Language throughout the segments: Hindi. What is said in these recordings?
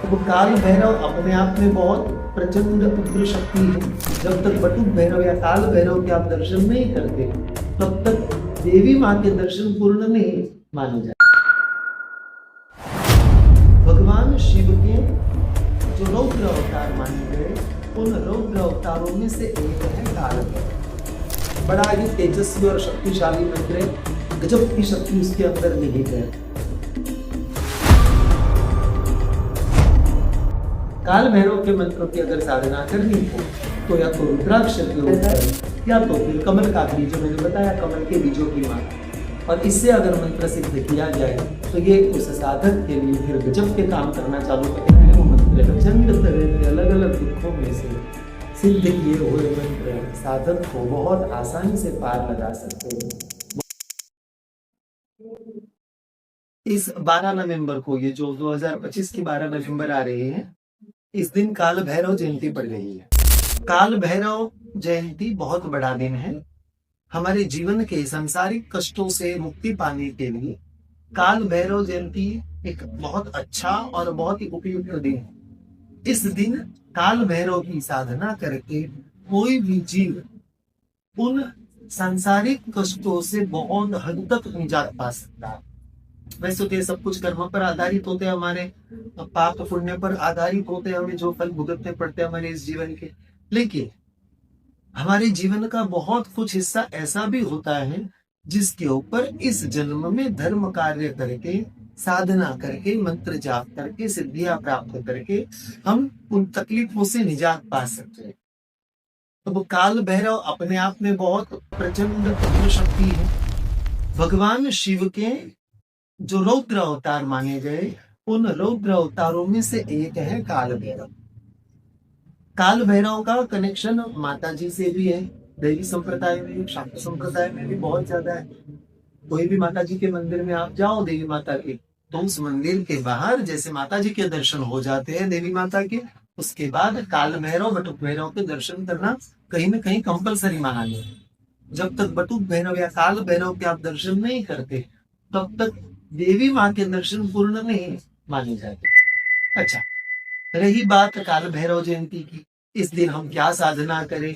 वो काल भैरव अपने आप में बहुत प्रचंड उग्र शक्ति है। जब तक बटुक भैरव या काल भैरव के आप दर्शन नहीं करते तब तक देवी माँ के दर्शन पूर्ण नहीं माने जाते। भगवान शिव के जो रौद्र अवतार माने गए उन रौद्र अवतारों में से एक है काल भैरव। बड़ा ही तेजस्वी और शक्तिशाली मंत्र है, गजब की शक्ति उसके अंदर निहित है। काल भैरव के मंत्रों की अगर साधना करनी हो तो या तो रुद्राक्ष के ऊपर या तो फिर कमल का बीज, जो मैंने बताया कमल के बीजों की माला, और इससे अगर मंत्र सिद्ध किया जाए तो ये उस साधक के लिए फिर गजब के काम करना चालू करते हैं। वो मंत्र प्रचंड तरह के अलग अलग दुखों में से सिद्ध किए हुए मंत्र साधक को बहुत आसानी से पार लगा सकते हैं। इस 12 नवंबर को, ये जो 2025 की 12 नवंबर आ रही है, इस दिन काल भैरव जयंती पड़ रही है। काल भैरव जयंती बहुत बड़ा दिन है। हमारे जीवन के सांसारिक कष्टों से मुक्ति पाने के लिए काल भैरव जयंती एक बहुत अच्छा और बहुत ही उपयुक्त दिन है। इस दिन काल भैरव की साधना करके कोई भी जीव उन सांसारिक कष्टों से बहुत हद तक निजात पा सकता है। वैसे तो ये सब कुछ कर्म पर आधारित होते हैं, हमारे पाप पुण्य पर आधारित होते हैं, हमें जो फल भुगतने पड़ते हैं हमारे इस जीवन के। लेकिन हमारे जीवन का बहुत कुछ हिस्सा ऐसा भी होता है जिसके ऊपर इस जन्म में धर्म कार्य करके, साधना करके, मंत्र जाप करके, सिद्धियां प्राप्त करके हम उन तकलीफों से निजात पा सकते हैं। तो वो काल भैरव अपने आप में बहुत प्रचंड शक्ति है। भगवान शिव के जो रौद्र अवतार माने गए उन रौद्र अवतारों में से एक है काल भैरव। काल भैरव का कनेक्शन माता जी से भी है, दैवी संप्रदाय में, शाक्त संप्रदाय में भी बहुत ज्यादा है। कोई भी माता जी के मंदिर में आप जाओ देवी माता के, तो उस मंदिर के बाहर जैसे माता जी के दर्शन हो जाते हैं देवी माता के, उसके बाद काल भैरव बटुक भैरव के दर्शन करना कहीं ना कहीं कंपलसरी माना गया है। जब तक बटुक भैरव या काल भैरव के आप दर्शन नहीं करते तब तक देवी माँ के दर्शन पूर्ण नहीं माने जाते। अच्छा, रही बात काल भैरव जयंती की, इस दिन हम क्या साधना करें?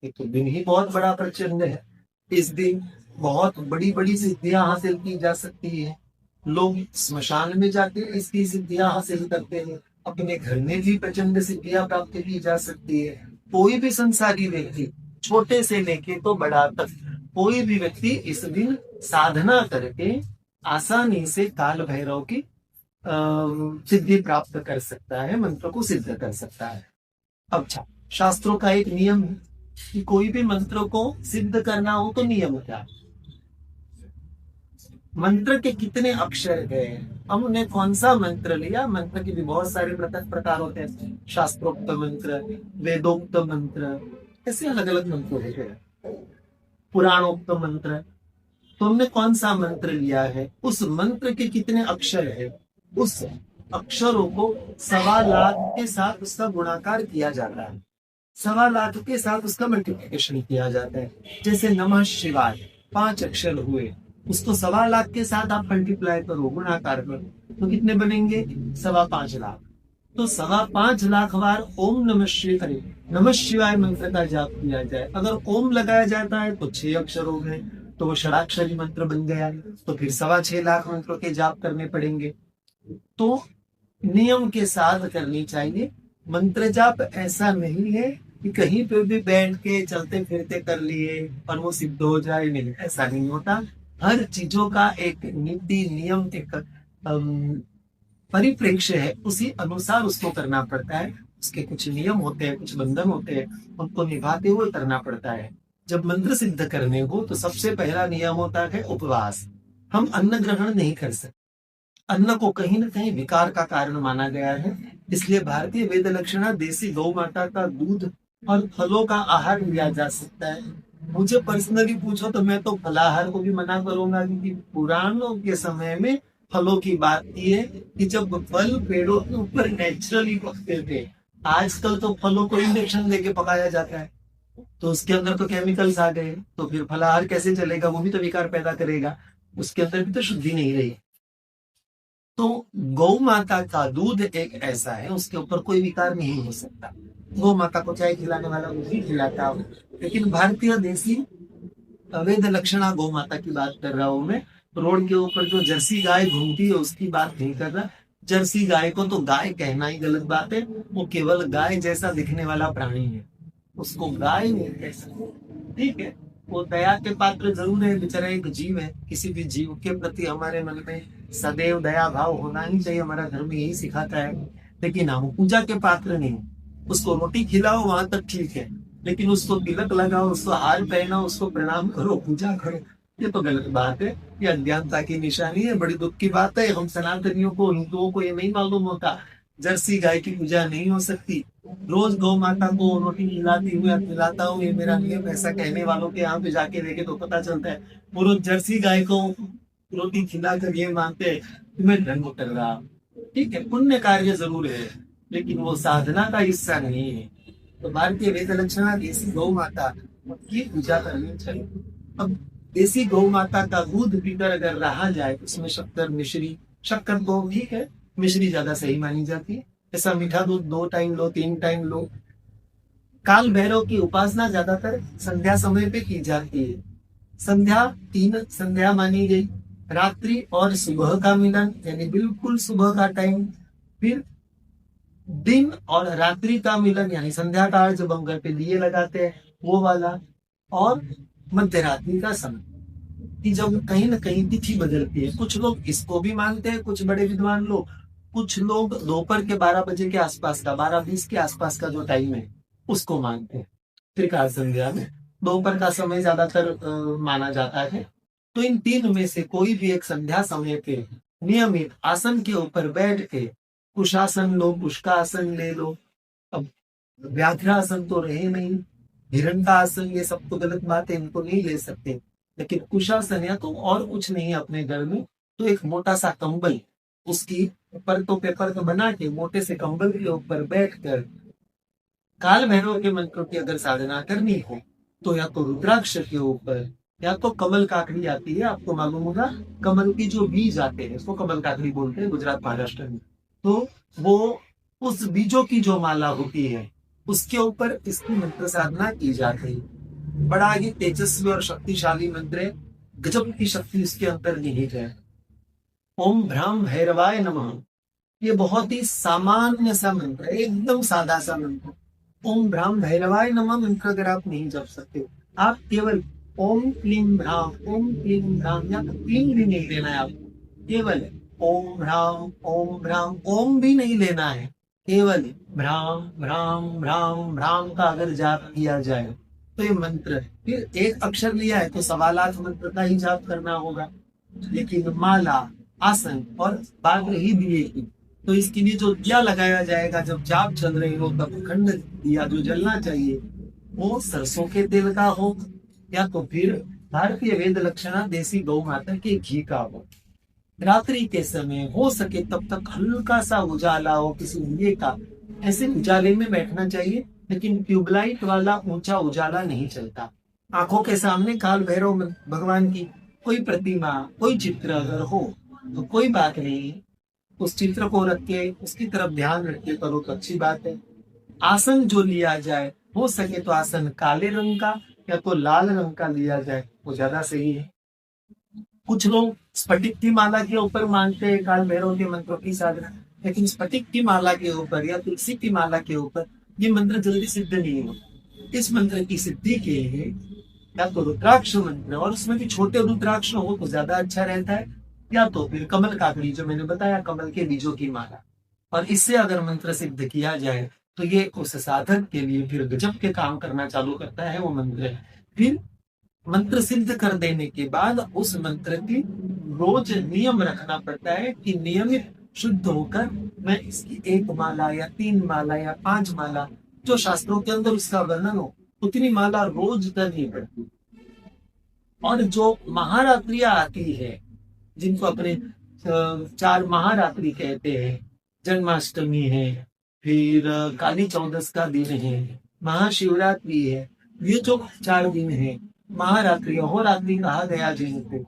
एक तो दिन ही बहुत बड़ा प्रचंड है। इस दिन बहुत बड़ी बड़ी सिद्धियां हासिल की जा सकती है। लोग स्मशान में जाके इसकी सिद्धियां हासिल करते हैं, अपने घर में भी प्रचंड सिद्धियां प्राप्त की जा सकती है। कोई भी संसारी व्यक्ति, छोटे से लेके तो बड़ा तक, कोई भी व्यक्ति इस दिन साधना करके आसानी से काल भैरव की सिद्धि प्राप्त कर सकता है, मंत्र को सिद्ध कर सकता है। अच्छा, शास्त्रों का एक नियम है कि कोई भी मंत्र को सिद्ध करना हो तो नियम क्या है? मंत्र के कितने अक्षर गए, हमने कौन सा मंत्र लिया? मंत्र के भी बहुत सारे प्रकार होते हैं, शास्त्रोक्त मंत्र, वेदोक्त मंत्र, ऐसे अलग अलग मंत्र होते हैं, पुराणोक्त मंत्र। तो हमने कौन सा मंत्र लिया है, उस मंत्र के कितने अक्षर है, उस अक्षरों को 1.25 लाख के साथ उसका गुणाकार किया जाता है, 1.25 लाख के साथ उसका मल्टीप्लिकेशन किया जाता है। जैसे नमः शिवाय 5 अक्षर हुए, उसको 1.25 लाख के साथ आप मल्टीप्लाई करो, गुणाकार करो, तो कितने बनेंगे? 5.25 लाख। तो 5.25 लाख बार ओम नमः शिवाय मंत्र का जाप किया जाए। अगर ओम लगाया जाता है तो 6 अक्षर हो गए, तो वो षडाक्षरी मंत्र बन गया। तो फिर 6.25 लाख मंत्रों के जाप करने पड़ेंगे। तो नियम के साथ करनी चाहिए। मंत्र जाप ऐसा नहीं है कि कहीं पे भी बैठ के चलते फिरते कर लिए और वो सिद्ध हो जाए, नहीं, ऐसा नहीं होता। हर चीजों का एक नीति, नियम, एक परिप्रेक्ष्य है, उसी अनुसार उसको करना पड़ता है। उसके कुछ नियम होते हैं, कुछ बंधन होते हैं, उनको निभाते हुए करना पड़ता है। जब मंत्र सिद्ध करने हो तो सबसे पहला नियम होता है उपवास। हम अन्न ग्रहण नहीं कर सकते। अन्न को कहीं ना कहीं विकार का कारण माना गया है, इसलिए भारतीय वेद लक्षणा देसी गौ माता का दूध और फलों का आहार लिया जा सकता है। मुझे पर्सनली पूछो तो मैं तो फलाहार को भी मना करूंगा, क्योंकि पुराणों के समय में फलों की बात की है कि जब फल पेड़ों के ऊपर नेचुरली पकते थे। आजकल तो फलों को इंजेक्शन देके पकाया जाता है, तो उसके अंदर तो केमिकल्स आ गए, तो फिर फलाहार कैसे चलेगा? वो भी तो विकार पैदा करेगा, उसके अंदर भी तो शुद्धि नहीं रही। तो गौ माता का दूध एक ऐसा है, उसके ऊपर कोई विकार नहीं हो सकता। गौ माता को चाय खिलाने वाला वो भी खिलाता हो, लेकिन भारतीय देसी अवैध लक्षणा गौ माता की बात कर रहा हूं मैं। रोड के ऊपर जो जर्सी गाय घूमती है उसकी बात नहीं कर रहा। जर्सी गाय को तो गाय कहना ही गलत बात है, वो केवल गाय जैसा दिखने वाला प्राणी है, उसको गाय नहीं कह सकते। ठीक है, वो दया के पात्र जरूर है, बेचारा एक जीव है। किसी भी जीव के प्रति हमारे मन में सदैव दया भाव होना ही चाहिए, हमारा धर्म यही सिखाता है। लेकिन हम पूजा के पात्र नहीं। उसको रोटी खिलाओ वहां तक ठीक है, लेकिन उसको तिलक लगाओ, उसको हार पहनाओ, उसको प्रणाम करो, पूजा करो, ये तो गलत बात है। ये अज्ञानता की निशानी है, बड़ी दुख की बात है। हम सनातनियों को, हिंदुओं को ये नहीं मालूम होता, जर्सी गाय की पूजा नहीं हो सकती। रोज गौ माता को रोटी खिलाती हूँ या खिलाता हूँ, ये मेरा नियम, ऐसा कहने वालों के यहाँ पे जाके देखे तो पता चलता है वो रोज जर्सी गाय को रोटी खिलाकर ये मानते हैं कि मैं धर्म कर रहा। ठीक है, पुण्य कार्य जरूर है, लेकिन वो साधना का हिस्सा नहीं है। तो भारतीय वेद लक्षणा देसी गौ माता की पूजा करनी चाहिए। अब देसी गौ माता का दूध पीकर अगर रहा जाए, उसमें शक्कर मिश्री, शक्कर तो ठीक है, मिश्री ज्यादा सही मानी जाती है। ऐसा मीठा दूध 2 टाइम लो, 3 टाइम लो। काल भैरव की उपासना ज्यादातर संध्या समय पे की जाती है। संध्या 3 संध्या मानी गई, रात्रि और सुबह का मिलन, यानी बिल्कुल सुबह का टाइम, फिर दिन और रात्रि का मिलन, यानी संध्या काल जब हम घर पे दिए लगाते हैं वो वाला, और मध्य रात्रि का समय, कि जब कहीं ना कहीं तिथि बदलती है। कुछ लोग इसको भी मानते हैं, कुछ बड़े विद्वान लोग, कुछ लोग दोपहर के 12 बजे के आसपास का, 12:20 के आसपास का जो टाइम है उसको मानते हैं। त्रिकाल संध्या में दोपहर का समय ज्यादातर माना जाता है। तो इन 3 में से कोई भी एक संध्या समय पे नियमित आसन के ऊपर बैठ के, कुशासन लो, पुष्कासन ले लो। अब व्याघ्रासन तो रहे नहीं, हिरण का आसन, ये सब तो गलत बात है, इनको नहीं ले सकते। लेकिन कुशासन या तो और कुछ नहीं है अपने घर में, तो एक मोटा सा कंबल, उसकी परतों पे परत बना के मोटे से कंबल के ऊपर बैठकर काल भैरव के मंत्रों की अगर साधना करनी हो, तो या तो रुद्राक्ष के ऊपर, या तो कमल काकड़ी आती है, आपको मालूम होगा, कमल की जो बीज आते हैं उसको कमल काकड़ी बोलते हैं गुजरात महाराष्ट्र में। तो वो उस बीजों की जो माला होती है उसके ऊपर इसकी मंत्र साधना की जाती है। बड़ा ही तेजस्वी और शक्तिशाली मंत्र है, गजब की शक्ति इसके अंदर निहित है। ओम भ्राम भैरवाय नमः, ये बहुत ही सामान्य सा मंत्र है, एकदम सादा सा मंत्र। ओम भ्राम भैरवाय नमः मंत्र अगर आप नहीं जप सकते, आप केवल ओम क्लीम भ्राम, ओम क्लीम भ्राम, या क्लीम भी नहीं लेना है आपको, केवल ओम भ्राम, ओम भी नहीं लेना है, केवल भ्राम भ्राम भ्राम भ्राम का अगर जाप किया जाए तो ये मंत्र है। फिर एक अक्षर लिया है तो 1.25 मंत्र का ही जाप करना होगा। लेकिन माला, आसन और बाघ ही दिए की, तो इसके लिए जो दिया लगाया जाएगा जब जाप चल रही हो, तब खंड दिया जो जलना चाहिए वो सरसों के तेल का हो, या तो फिर भारतीय वेद लक्षणा देसी गौ माता के घी का हो। रात्रि के समय हो सके तब तक हल्का सा उजाला हो किसी दिए का, ऐसे उजाले में बैठना चाहिए, लेकिन ट्यूबलाइट वाला ऊंचा उजाला नहीं चलता। आंखों के सामने काल भैरव भगवान की कोई प्रतिमा, कोई चित्र अगर हो तो कोई बात नहीं, उस चित्र को रख के उसकी तरफ ध्यान रख के करो तो अच्छी बात है। आसन जो लिया जाए, हो सके तो आसन काले रंग का या तो लाल रंग का लिया जाए, वो ज्यादा सही है। कुछ लोग स्फटिक की माला के ऊपर मानते हैं काल भैरव के मंत्रों की साधना, लेकिन स्फटिक की माला के ऊपर या तुलसी की माला के ऊपर ये मंत्र जल्दी सिद्ध नहीं होता। इस मंत्र की सिद्धि के लिए या तो रुद्राक्ष मंत्र, और उसमें भी छोटे रुद्राक्ष हो तो ज्यादा अच्छा रहता है, या तो फिर कमल काकड़ी जो मैंने बताया, कमल के बीजों की माला, और इससे अगर मंत्र सिद्ध किया जाए तो ये उस साधक के लिए फिर गजब के काम करना चालू करता है वो मंत्र। फिर मंत्र सिद्ध कर देने के बाद उस मंत्र की रोज नियम रखना पड़ता है कि नियमित शुद्ध होकर मैं इसकी 1 माला या 3 माला या 5 माला, जो शास्त्रों के अंदर उसका वर्णन हो, उतनी माला रोज करनी पड़ती। और जो महारात्रियां आती है, जिनको अपने 4 महारात्रि कहते हैं, जन्माष्टमी है, फिर काली चौदस का दिन है, महाशिवरात्रि है, ये जो 4 दिन है, महारात्रि अहोरात्रि कहा गया जिनको,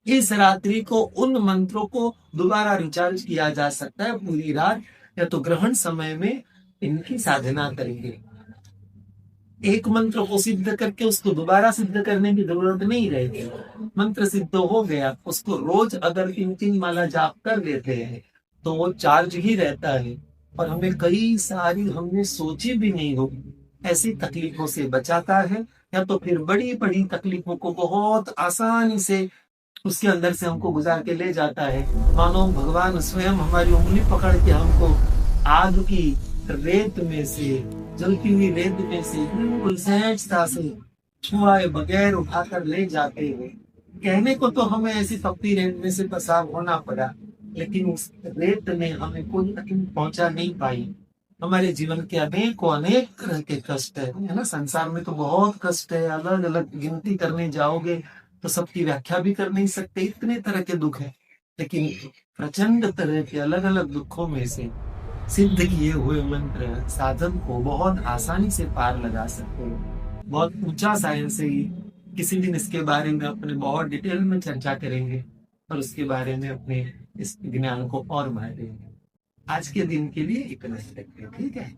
इस रात्रि को उन मंत्रों को दोबारा रिचार्ज किया जा सकता है पूरी रात, या तो ग्रहण समय में इनकी साधना करेंगे। एक मंत्र को सिद्ध करके उसको दोबारा सिद्ध करने की जरूरत नहीं रहेगी। मंत्र सिद्ध हो गया, उसको रोज अगर 3-3 माला जाप कर लेते हैं तो वो चार्ज ही रहता है, और हमें कई सारी हमने सोची भी नहीं हो ऐसी तकलीफों से बचाता है, या तो फिर बड़ी बड़ी तकलीफों को बहुत आसानी से उसके अंदर से हमको गुजार के ले जाता है। मानो भगवान स्वयं हमारी उंगली पकड़ के हमको आग की रेत में से, जलती हुई रेत में से बिल्कुल सहजता से छुआए बगैर उठाकर ले जाते हैं। कहने को तो हमें ऐसी तपती रेत में से पसार होना पड़ा, लेकिन उस रेत ने हमें कोई तकलीफ पहुंचा नहीं पाई। हमारे जीवन के अनेक तरह के कष्ट है ना, संसार में तो बहुत कष्ट है, अलग अलग गिनती करने जाओगे तो सबकी व्याख्या भी कर नहीं सकते, इतने तरह के दुख है। लेकिन प्रचंड तरह के अलग अलग दुखों में से सिद्ध किए हुए मंत्र साधन को बहुत आसानी से पार लगा सकते हैं। बहुत ऊंचा साइंस है ये। किसी दिन इसके बारे में अपने बहुत डिटेल में चर्चा करेंगे और उसके बारे में अपने इस ज्ञान को और बढ़ाएंगे। आज के दिन के लिए इतना ही रखते हैं, ठीक है।